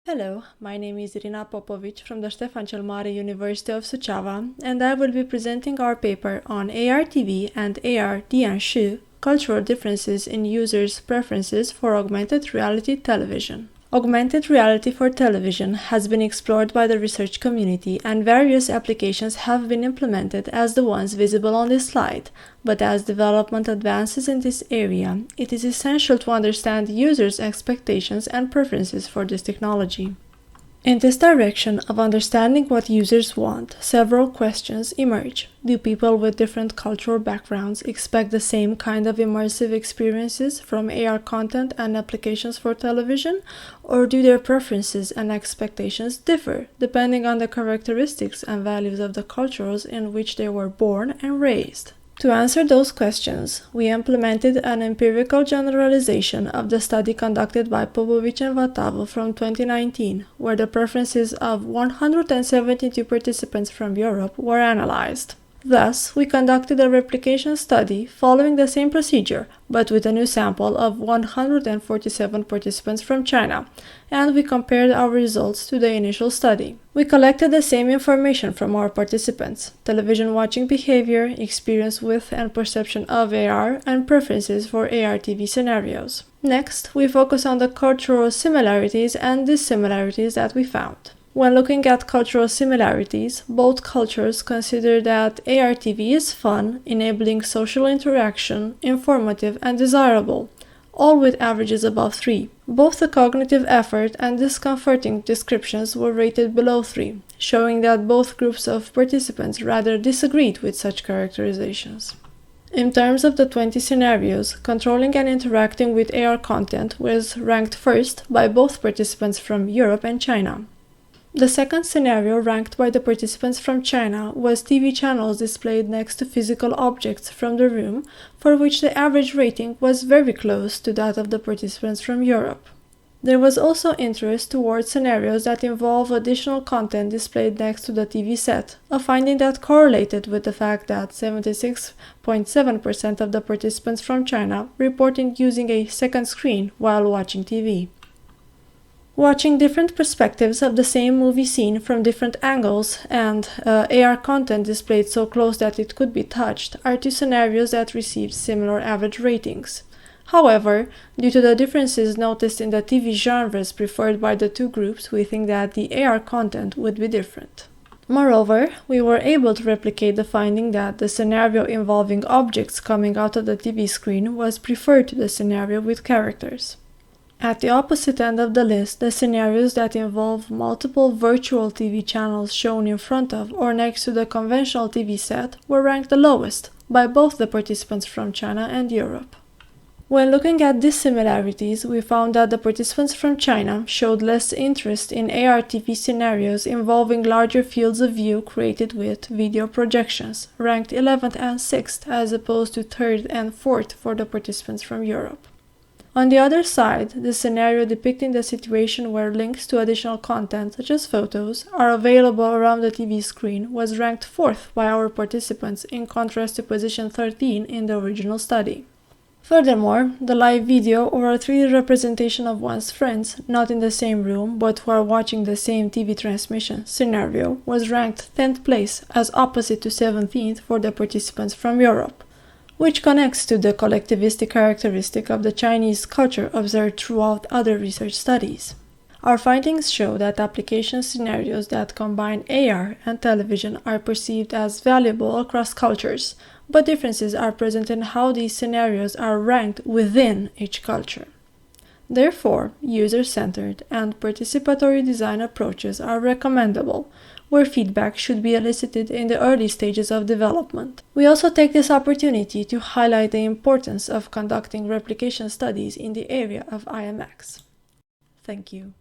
Hello, my name is Irina Popovici from the Ștefan cel Mare University of Suceava, and I will be presenting our paper on ARTV and AR-Diànshì, cultural differences in users' preferences for augmented reality television. Augmented reality for television has been explored by the research community, and various applications have been implemented as the ones visible on this slide. But as development advances in this area, it is essential to understand users' expectations and preferences for this technology. In this direction of understanding what users want, several questions emerge. Do people with different cultural backgrounds expect the same kind of immersive experiences from AR content and applications for television, or do their preferences and expectations differ, depending on the characteristics and values of the cultures in which they were born and raised? To answer those questions, we implemented an empirical generalization of the study conducted by Popovici and Vatavu from 2019, where the preferences of 172 participants from Europe were analyzed. Thus, we conducted a replication study following the same procedure, but with a new sample of 147 participants from China, and we compared our results to the initial study. We collected the same information from our participants: television watching behavior, experience with and perception of AR, and preferences for ARTV scenarios. Next, we focus on the cultural similarities and dissimilarities that we found. When looking at cultural similarities, both cultures consider that ARTV is fun, enabling social interaction, informative, and desirable, all with averages above 3. Both the cognitive effort and discomforting descriptions were rated below 3, showing that both groups of participants rather disagreed with such characterizations. In terms of the 20 scenarios, controlling and interacting with AR content was ranked first by both participants from Europe and China. The second scenario ranked by the participants from China was TV channels displayed next to physical objects from the room, for which the average rating was very close to that of the participants from Europe. There was also interest towards scenarios that involve additional content displayed next to the TV set, a finding that correlated with the fact that 76.7% of the participants from China reported using a second screen while watching TV. Watching different perspectives of the same movie scene from different angles and AR content displayed so close that it could be touched are two scenarios that received similar average ratings. However, due to the differences noticed in the TV genres preferred by the two groups, we think that the AR content would be different. Moreover, we were able to replicate the finding that the scenario involving objects coming out of the TV screen was preferred to the scenario with characters. At the opposite end of the list, the scenarios that involve multiple virtual TV channels shown in front of or next to the conventional TV set were ranked the lowest by both the participants from China and Europe. When looking at dissimilarities, we found that the participants from China showed less interest in ARTV scenarios involving larger fields of view created with video projections, ranked 11th and 6th as opposed to 3rd and 4th for the participants from Europe. On the other side, the scenario depicting the situation where links to additional content, such as photos, are available around the TV screen was ranked 4th by our participants in contrast to position 13 in the original study. Furthermore, the live video or a 3D representation of one's friends, not in the same room but who are watching the same TV transmission scenario, was ranked 10th place as opposite to 17th for the participants from Europe, which connects to the collectivistic characteristic of the Chinese culture observed throughout other research studies. Our findings show that application scenarios that combine AR and television are perceived as valuable across cultures, but differences are present in how these scenarios are ranked within each culture. Therefore, user-centered and participatory design approaches are recommendable, where feedback should be elicited in the early stages of development. We also take this opportunity to highlight the importance of conducting replication studies in the area of IMX. Thank you.